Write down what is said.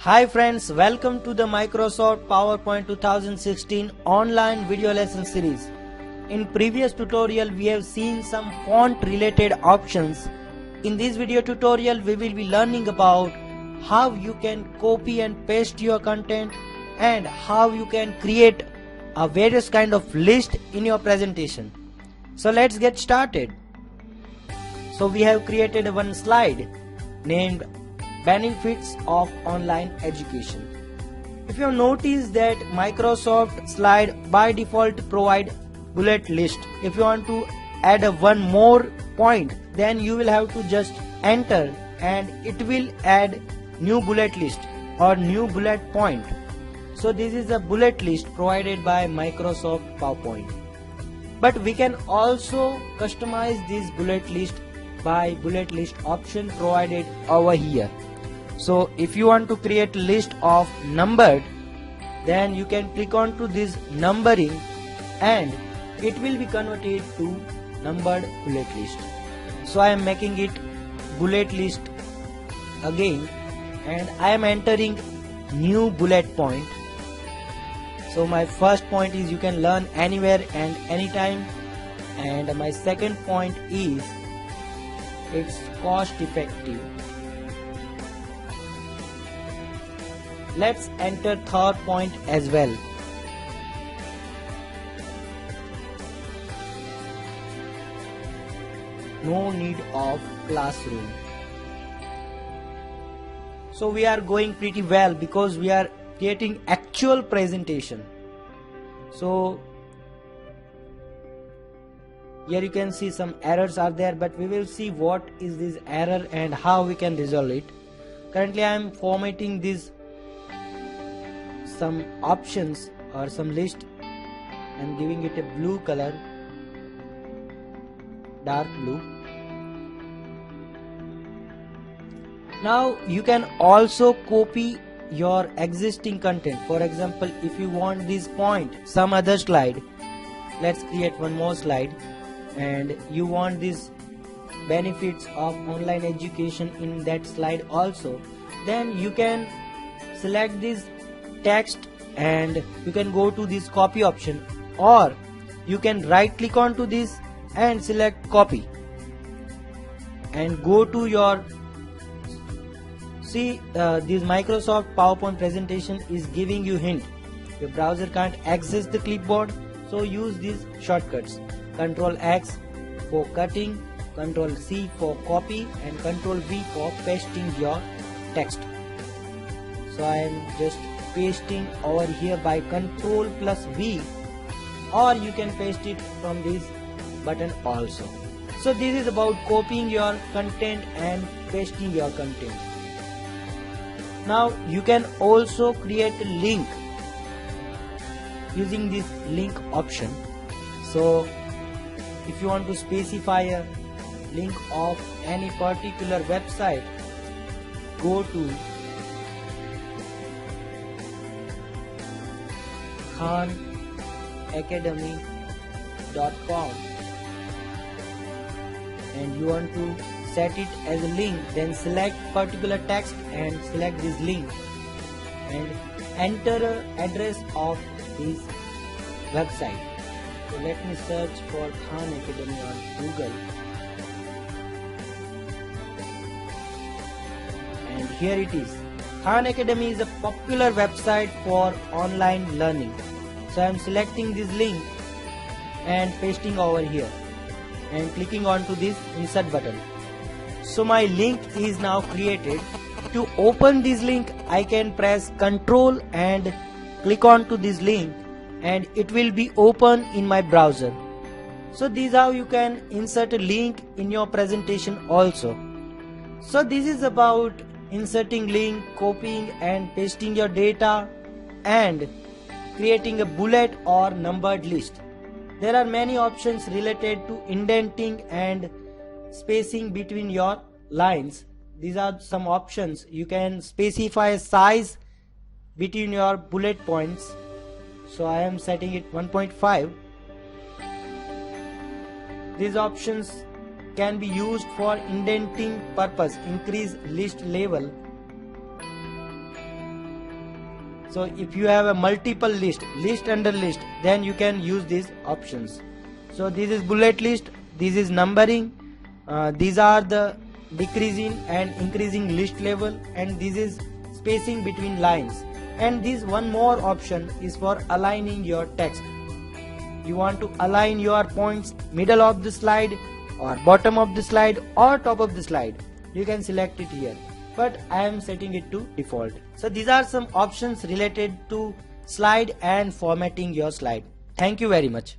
Hi friends, welcome to the Microsoft PowerPoint 2016 online video lesson series. In previous tutorial we have seen some font related options. In this video tutorial we will be learning about how you can copy and paste your content and how you can create a various kind of list in your presentation. So let's get started. So we have created one slide named Benefits of Online Education. If you notice that Microsoft slide by default provide bullet list. If you want to add one more point, then you will have to just enter and it will add new bullet list or new bullet point. So this is a bullet list provided by Microsoft PowerPoint. But we can also customize this bullet list by bullet list option provided over here. So if you want to create a list of numbered, then you can click on to this numbering and it will be converted to numbered bullet list. So I am making it bullet list again and I am entering new bullet point. So my first point is you can learn anywhere and anytime, and my second point is it's cost effective. Let's enter third point as well. No need of classroom. So we are going pretty well because we are creating actual presentation. So here you can see some errors are there, but we will see what is this error and how we can resolve it. Currently I am formatting this some options or some list and giving it a blue color, dark blue. Now you can also copy your existing content. For example, if you want this point, some other slide, let's create one more slide, and you want this benefits of online education in that slide also, then you can select this text and you can go to this copy option, or you can right click onto this and select copy and go to your this Microsoft PowerPoint presentation is giving you hint. Your browser can't access the clipboard, so use these shortcuts. Ctrl X for cutting, Ctrl C for copy, and Ctrl V for pasting your text. So I am just pasting over here by Ctrl plus V, or you can paste it from this button also. So this is about copying your content and pasting your content. Now you can also create a link using this link option. So if you want to specify a link of any particular website, go to khanacademy.com and you want to set it as a link, then select particular text and select this link and enter address of this website. So let me search for Khan Academy on Google, and here it is. Khan Academy is a popular website for online learning. So I am selecting this link and pasting over here and clicking on to this insert button. So my link is now created. To open this link I can press Ctrl and click on to this link and it will be open in my browser. So this is how you can insert a link in your presentation also. So this is about inserting link, copying and pasting your data, and creating a bullet or numbered list. There are many options related to indenting and spacing between your lines. These are some options. You can specify a size between your bullet points. So I am setting it 1.5. These options can be used for indenting purpose, increase list level, So if you have a multiple list under list, then you can use these options. So this is bullet list, this is numbering, these are the decreasing and increasing list level, and this is spacing between lines. And this one more option is for aligning your text. You want to align your points middle of the slide or bottom of the slide or top of the slide, you can select it here, but I am setting it to default. So these are some options related to slide and formatting your slide. Thank you very much.